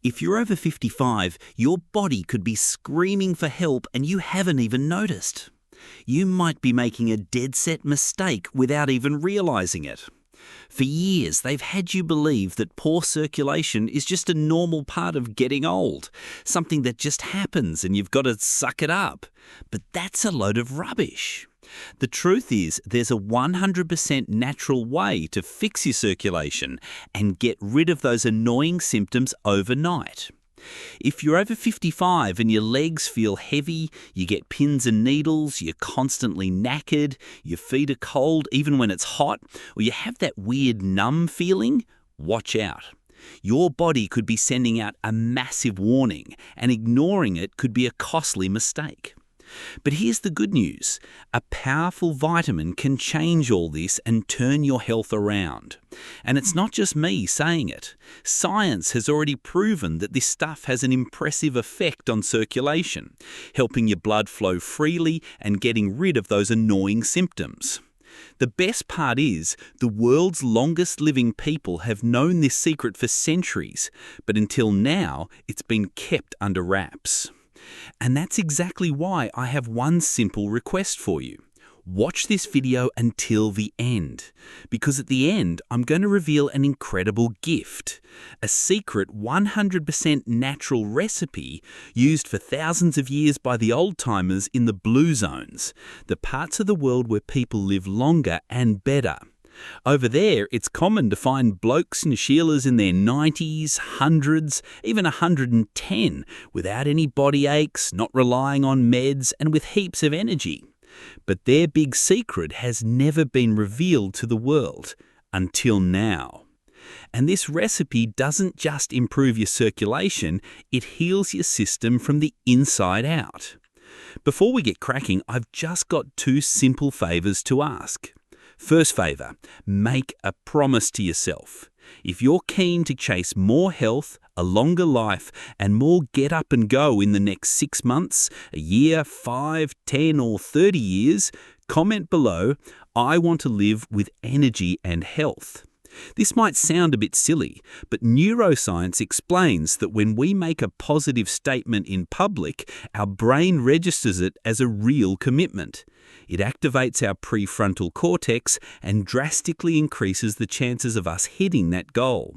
If you're over 55, your body could be screaming for help and you haven't even noticed. You might be making a dead-set mistake without even realizing it. For years, they've had you believe that poor circulation is just a normal part of getting old, something that just happens and you've got to suck it up. But that's a load of rubbish. The truth is, there's a 100% natural way to fix your circulation and get rid of those annoying symptoms overnight. If you're over 55 and your legs feel heavy, you get pins and needles, you're constantly knackered, your feet are cold even when it's hot, or you have that weird numb feeling, watch out. Your body could be sending out a massive warning, and ignoring it could be a costly mistake. But here's the good news. A powerful vitamin can change all this and turn your health around. And it's not just me saying it. Science has already proven that this stuff has an impressive effect on circulation, helping your blood flow freely and getting rid of those annoying symptoms. The best part is, the world's longest living people have known this secret for centuries, but until now, it's been kept under wraps. And that's exactly why I have one simple request for you. Watch this video until the end, because at the end I'm going to reveal an incredible gift, a secret 100% natural recipe used for thousands of years by the old-timers in the blue zones, the parts of the world where people live longer and better. Over there, it's common to find blokes and Sheilas in their 90s, 100s, even 110, without any body aches, not relying on meds, and with heaps of energy. But their big secret has never been revealed to the world, until now. And this recipe doesn't just improve your circulation, it heals your system from the inside out. Before we get cracking, I've just got two simple favours to ask. First favour, make a promise to yourself. If you're keen to chase more health, a longer life, and more get up and go in the next 6 months, a year, 5, 10 or 30 years, comment below, I want to live with energy and health. This might sound a bit silly, but neuroscience explains that when we make a positive statement in public, our brain registers it as a real commitment. It activates our prefrontal cortex and drastically increases the chances of us hitting that goal.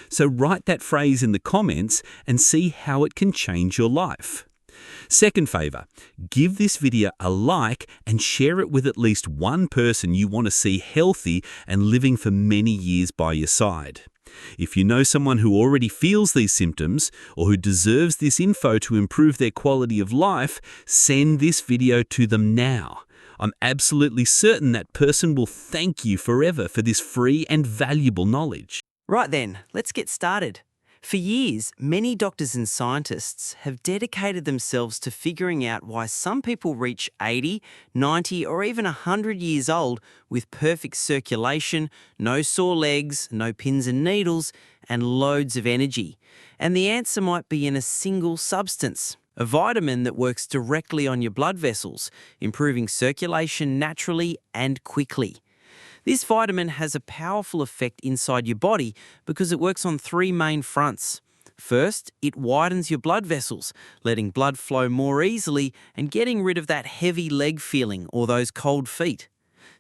So write that phrase in the comments and see how it can change your life. Second favour, give this video a like and share it with at least one person you want to see healthy and living for many years by your side. If you know someone who already feels these symptoms or who deserves this info to improve their quality of life, send this video to them now. I'm absolutely certain that person will thank you forever for this free and valuable knowledge. Right then, let's get started. For years, many doctors and scientists have dedicated themselves to figuring out why some people reach 80, 90 or even 100 years old with perfect circulation, no sore legs, no pins and needles, and loads of energy. And the answer might be in a single substance, a vitamin that works directly on your blood vessels, improving circulation naturally and quickly. This vitamin has a powerful effect inside your body because it works on three main fronts. First, it widens your blood vessels, letting blood flow more easily and getting rid of that heavy leg feeling or those cold feet.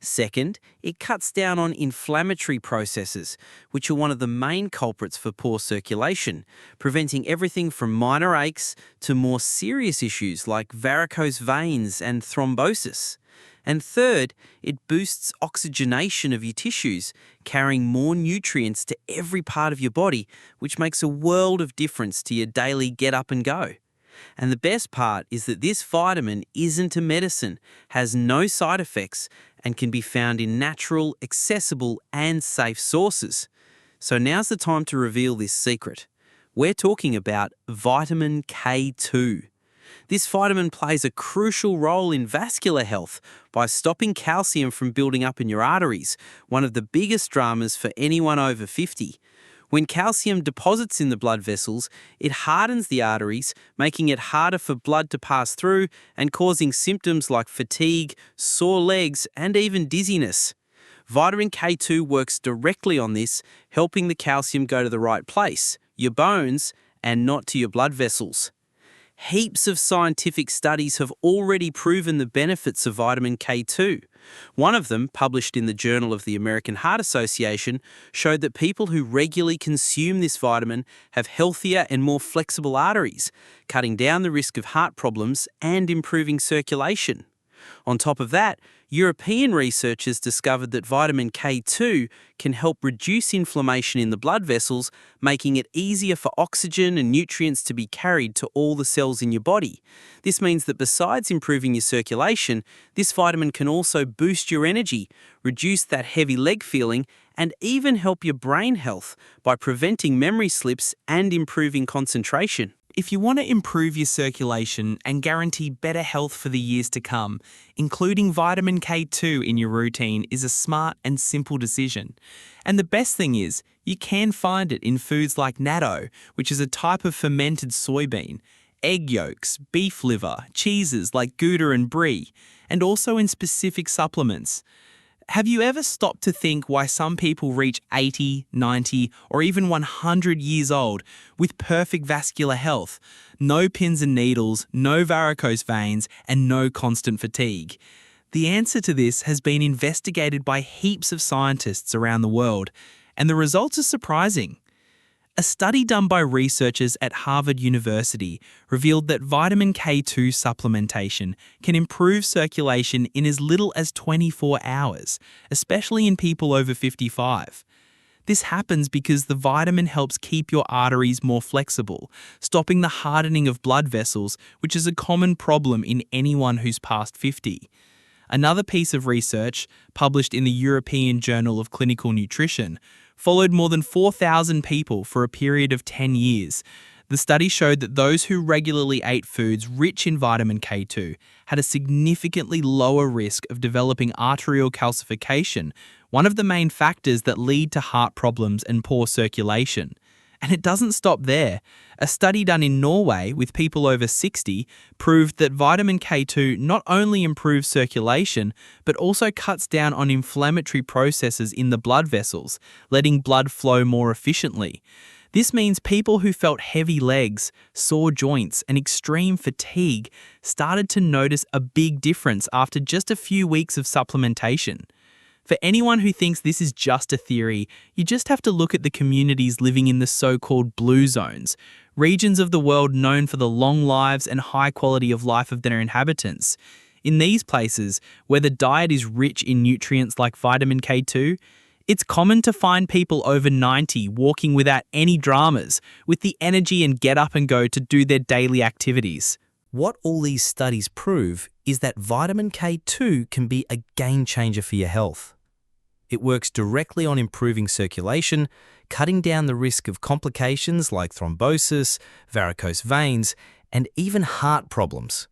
Second, it cuts down on inflammatory processes, which are one of the main culprits for poor circulation, preventing everything from minor aches to more serious issues like varicose veins and thrombosis. And third, it boosts oxygenation of your tissues, carrying more nutrients to every part of your body, which makes a world of difference to your daily get up and go. And the best part is that this vitamin isn't a medicine, has no side effects, and can be found in natural, accessible, and safe sources. So now's the time to reveal this secret. We're talking about vitamin K2. This vitamin plays a crucial role in vascular health by stopping calcium from building up in your arteries, one of the biggest dramas for anyone over 50. When calcium deposits in the blood vessels, it hardens the arteries, making it harder for blood to pass through and causing symptoms like fatigue, sore legs, and even dizziness. Vitamin K2 works directly on this, helping the calcium go to the right place, your bones, and not to your blood vessels. Heaps of scientific studies have already proven the benefits of vitamin K2. One of them, published in the Journal of the American Heart Association, showed that people who regularly consume this vitamin have healthier and more flexible arteries, cutting down the risk of heart problems and improving circulation. On top of that, European researchers discovered that vitamin K2 can help reduce inflammation in the blood vessels, making it easier for oxygen and nutrients to be carried to all the cells in your body. This means that besides improving your circulation, this vitamin can also boost your energy, reduce that heavy leg feeling, and even help your brain health by preventing memory slips and improving concentration. If you want to improve your circulation and guarantee better health for the years to come, including vitamin K2 in your routine is a smart and simple decision. And the best thing is, you can find it in foods like natto, which is a type of fermented soybean, egg yolks, beef liver, cheeses like Gouda and Brie, and also in specific supplements. Have you ever stopped to think why some people reach 80, 90, or even 100 years old with perfect vascular health, no pins and needles, no varicose veins, and no constant fatigue? The answer to this has been investigated by heaps of scientists around the world, and the results are surprising. A study done by researchers at Harvard University revealed that vitamin K2 supplementation can improve circulation in as little as 24 hours, especially in people over 55. This happens because the vitamin helps keep your arteries more flexible, stopping the hardening of blood vessels, which is a common problem in anyone who's past 50. Another piece of research, published in the European Journal of Clinical Nutrition, followed more than 4,000 people for a period of 10 years. The study showed that those who regularly ate foods rich in vitamin K2 had a significantly lower risk of developing arterial calcification, one of the main factors that lead to heart problems and poor circulation. And it doesn't stop there. A study done in Norway with people over 60 proved that vitamin K2 not only improves circulation, but also cuts down on inflammatory processes in the blood vessels, letting blood flow more efficiently. This means people who felt heavy legs, sore joints, and extreme fatigue started to notice a big difference after just a few weeks of supplementation. For anyone who thinks this is just a theory, you just have to look at the communities living in the so-called blue zones, regions of the world known for the long lives and high quality of life of their inhabitants. In these places, where the diet is rich in nutrients like vitamin K2, it's common to find people over 90 walking without any dramas, with the energy and get up and go to do their daily activities. What all these studies prove is that vitamin K2 can be a game changer for your health. It works directly on improving circulation, cutting down the risk of complications like thrombosis, varicose veins, and even heart problems.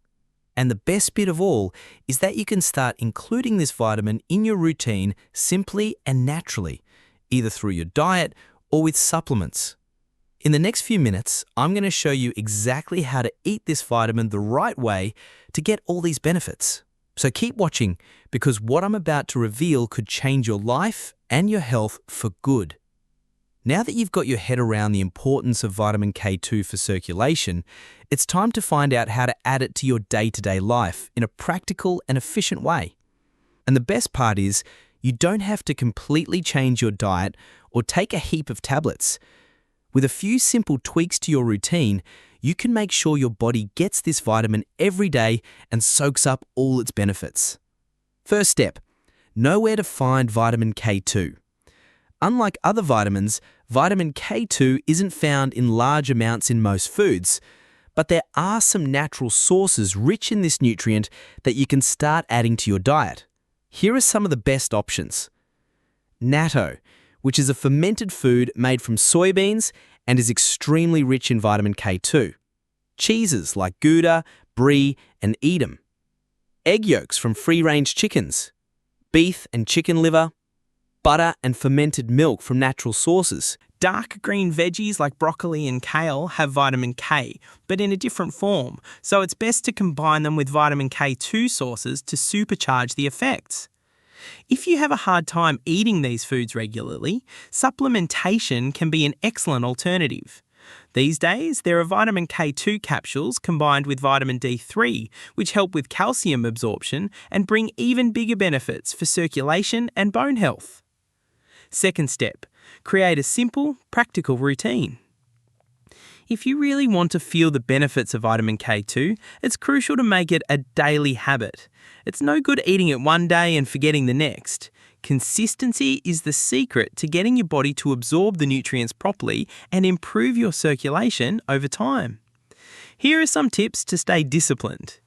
And the best bit of all is that you can start including this vitamin in your routine simply and naturally, either through your diet or with supplements. In the next few minutes, I'm going to show you exactly how to eat this vitamin the right way to get all these benefits. So keep watching, because what I'm about to reveal could change your life and your health for good. Now that you've got your head around the importance of vitamin K2 for circulation, it's time to find out how to add it to your day-to-day life in a practical and efficient way. And the best part is, you don't have to completely change your diet or take a heap of tablets. With a few simple tweaks to your routine, you can make sure your body gets this vitamin every day and soaks up all its benefits. First step, know where to find vitamin K2. Unlike other vitamins, vitamin K2 isn't found in large amounts in most foods, but there are some natural sources rich in this nutrient that you can start adding to your diet. Here are some of the best options. Natto, which is a fermented food made from soybeans and is extremely rich in vitamin K2. Cheeses like Gouda, Brie, and Edam. Egg yolks from free-range chickens. Beef and chicken liver. Butter and fermented milk from natural sources. Dark green veggies like broccoli and kale have vitamin K, but in a different form, so it's best to combine them with vitamin K2 sources to supercharge the effects. If you have a hard time eating these foods regularly, supplementation can be an excellent alternative. These days, there are vitamin K2 capsules combined with vitamin D3, which help with calcium absorption and bring even bigger benefits for circulation and bone health. Second step, create a simple, practical routine. If you really want to feel the benefits of vitamin K2, it's crucial to make it a daily habit. It's no good eating it one day and forgetting the next. Consistency is the secret to getting your body to absorb the nutrients properly and improve your circulation over time. Here are some tips to stay disciplined.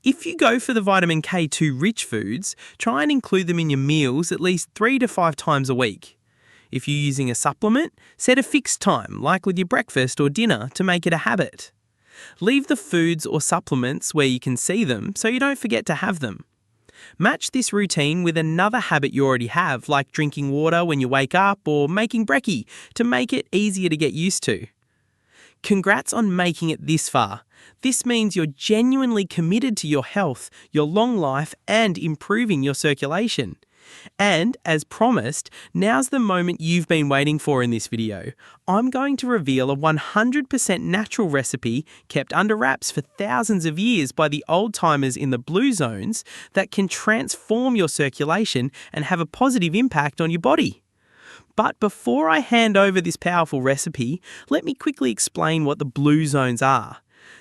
If you go for the vitamin K2 rich foods, try and include them in your meals at least 3 to 5 times a week. If you're using a supplement, set a fixed time, like with your breakfast or dinner, to make it a habit. Leave the foods or supplements where you can see them so you don't forget to have them. Match this routine with another habit you already have, like drinking water when you wake up or making brekkie, to make it easier to get used to. Congrats on making it this far. This means you're genuinely committed to your health, your long life, and improving your circulation. And, as promised, now's the moment you've been waiting for in this video. I'm going to reveal a 100% natural recipe kept under wraps for thousands of years by the old-timers in the blue zones that can transform your circulation and have a positive impact on your body. But before I hand over this powerful recipe, let me quickly explain what the blue zones are.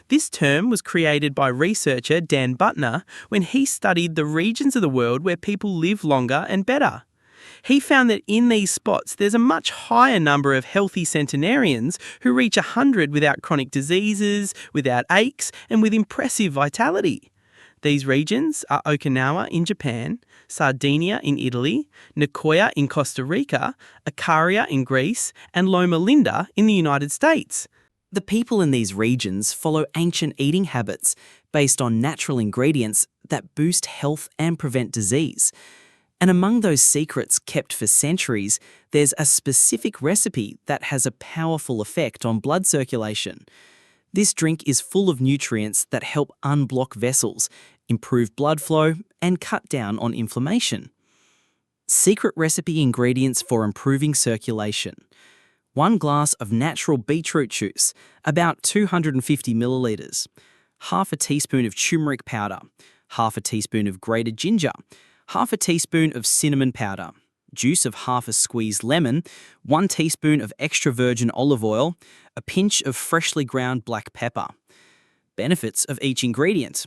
This term was created by researcher Dan Buettner when he studied the regions of the world where people live longer and better. He found that in these spots there's a much higher number of healthy centenarians who reach 100 without chronic diseases, without aches, and with impressive vitality. These regions are Okinawa in Japan, Sardinia in Italy, Nicoya in Costa Rica, Icaria in Greece, and Loma Linda in the United States. The people in these regions follow ancient eating habits based on natural ingredients that boost health and prevent disease. And among those secrets kept for centuries, there's a specific recipe that has a powerful effect on blood circulation. This drink is full of nutrients that help unblock vessels, improve blood flow, and cut down on inflammation. Secret recipe ingredients for improving circulation. 1 glass of natural beetroot juice, about 250 milliliters. Half a teaspoon of turmeric powder. Half a teaspoon of grated ginger. Half a teaspoon of cinnamon powder. Juice of half a squeezed lemon. 1 teaspoon of extra virgin olive oil. A pinch of freshly ground black pepper. Benefits of each ingredient.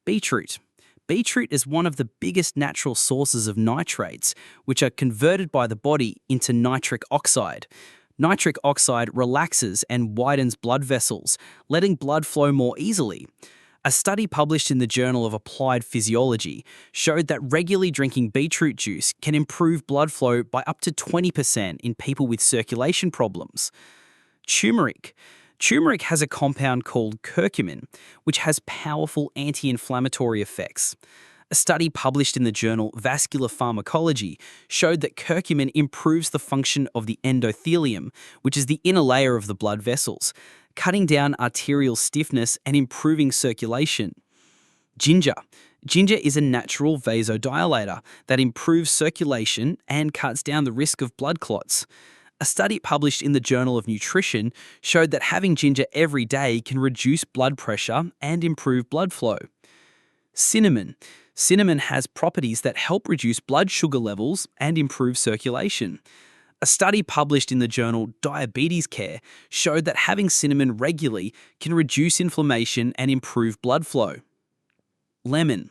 Beetroot. Beetroot is one of the biggest natural sources of nitrates, which are converted by the body into nitric oxide. Nitric oxide relaxes and widens blood vessels, letting blood flow more easily. A study published in the Journal of Applied Physiology showed that regularly drinking beetroot juice can improve blood flow by up to 20% in people with circulation problems. Turmeric. Turmeric has a compound called curcumin, which has powerful anti-inflammatory effects. A study published in the journal Vascular Pharmacology showed that curcumin improves the function of the endothelium, which is the inner layer of the blood vessels, cutting down arterial stiffness and improving circulation. Ginger. Ginger is a natural vasodilator that improves circulation and cuts down the risk of blood clots. A study published in the Journal of Nutrition showed that having ginger every day can reduce blood pressure and improve blood flow. Cinnamon. Cinnamon has properties that help reduce blood sugar levels and improve circulation. A study published in the journal Diabetes Care showed that having cinnamon regularly can reduce inflammation and improve blood flow. Lemon.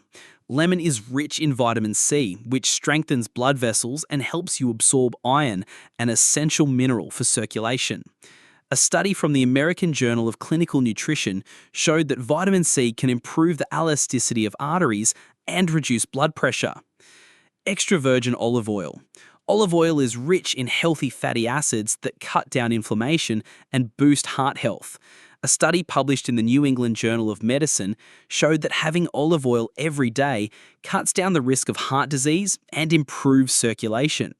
Lemon is rich in vitamin C, which strengthens blood vessels and helps you absorb iron, an essential mineral for circulation. A study from the American Journal of Clinical Nutrition showed that vitamin C can improve the elasticity of arteries and reduce blood pressure. Extra virgin olive oil. Olive oil is rich in healthy fatty acids that cut down inflammation and boost heart health. A study published in the New England Journal of Medicine showed that having olive oil every day cuts down the risk of heart disease and improves circulation.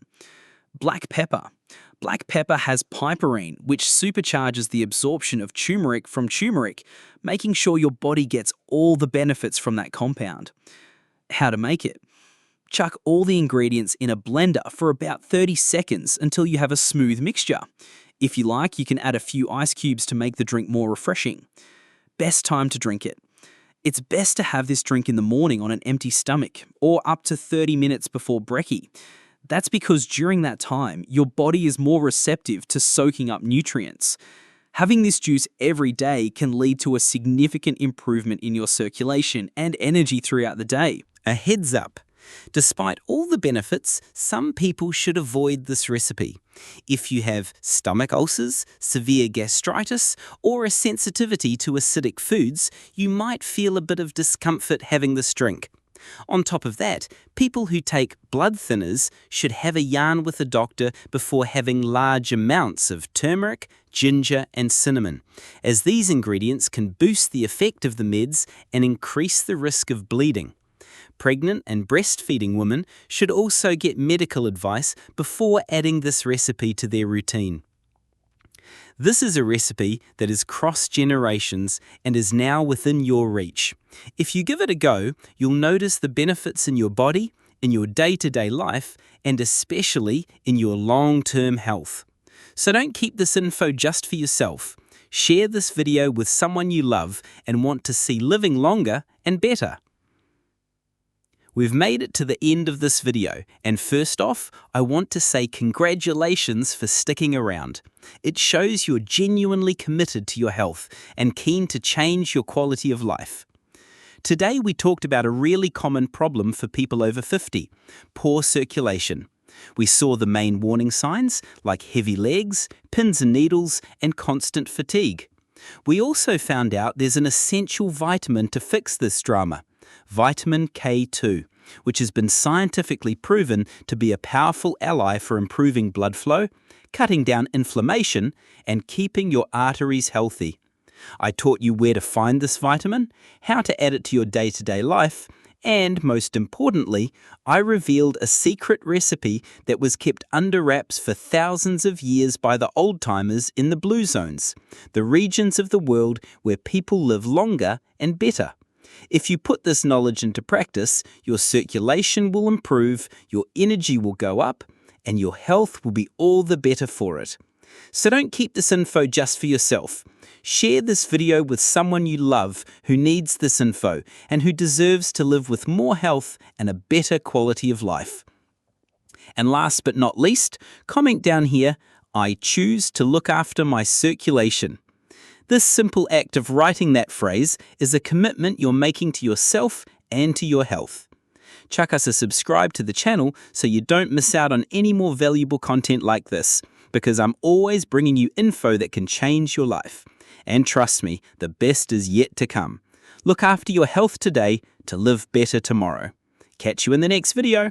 Black pepper. Black pepper has piperine, which supercharges the absorption of turmeric from turmeric, making sure your body gets all the benefits from that compound. How to make it? Chuck all the ingredients in a blender for about 30 seconds until you have a smooth mixture. If you like, you can add a few ice cubes to make the drink more refreshing. Best time to drink it. It's best to have this drink in the morning on an empty stomach, or up to 30 minutes before brekkie. That's because during that time, your body is more receptive to soaking up nutrients. Having this juice every day can lead to a significant improvement in your circulation and energy throughout the day. A heads up. Despite all the benefits, some people should avoid this recipe. If you have stomach ulcers, severe gastritis, or a sensitivity to acidic foods, you might feel a bit of discomfort having this drink. On top of that, people who take blood thinners should have a yarn with a doctor before having large amounts of turmeric, ginger, and cinnamon, as these ingredients can boost the effect of the meds and increase the risk of bleeding. Pregnant and breastfeeding women should also get medical advice before adding this recipe to their routine. This is a recipe that is cross generations and is now within your reach. If you give it a go, you'll notice the benefits in your body, in your day-to-day life, and especially in your long-term health. So don't keep this info just for yourself. Share this video with someone you love and want to see living longer and better. We've made it to the end of this video, and first off, I want to say congratulations for sticking around. It shows you're genuinely committed to your health and keen to change your quality of life. Today we talked about a really common problem for people over 50, poor circulation. We saw the main warning signs like heavy legs, pins and needles, and constant fatigue. We also found out there's an essential vitamin to fix this drama. Vitamin K2, which has been scientifically proven to be a powerful ally for improving blood flow, cutting down inflammation, and keeping your arteries healthy. I taught you where to find this vitamin, how to add it to your day-to-day life, and most importantly, I revealed a secret recipe that was kept under wraps for thousands of years by the old-timers in the blue zones, the regions of the world where people live longer and better. If you put this knowledge into practice, your circulation will improve, your energy will go up, and your health will be all the better for it. So don't keep this info just for yourself. Share this video with someone you love who needs this info and who deserves to live with more health and a better quality of life. And last but not least, comment down here, I choose to look after my circulation. This simple act of writing that phrase is a commitment you're making to yourself and to your health. Chuck us a subscribe to the channel so you don't miss out on any more valuable content like this, because I'm always bringing you info that can change your life. And trust me, the best is yet to come. Look after your health today to live better tomorrow. Catch you in the next video.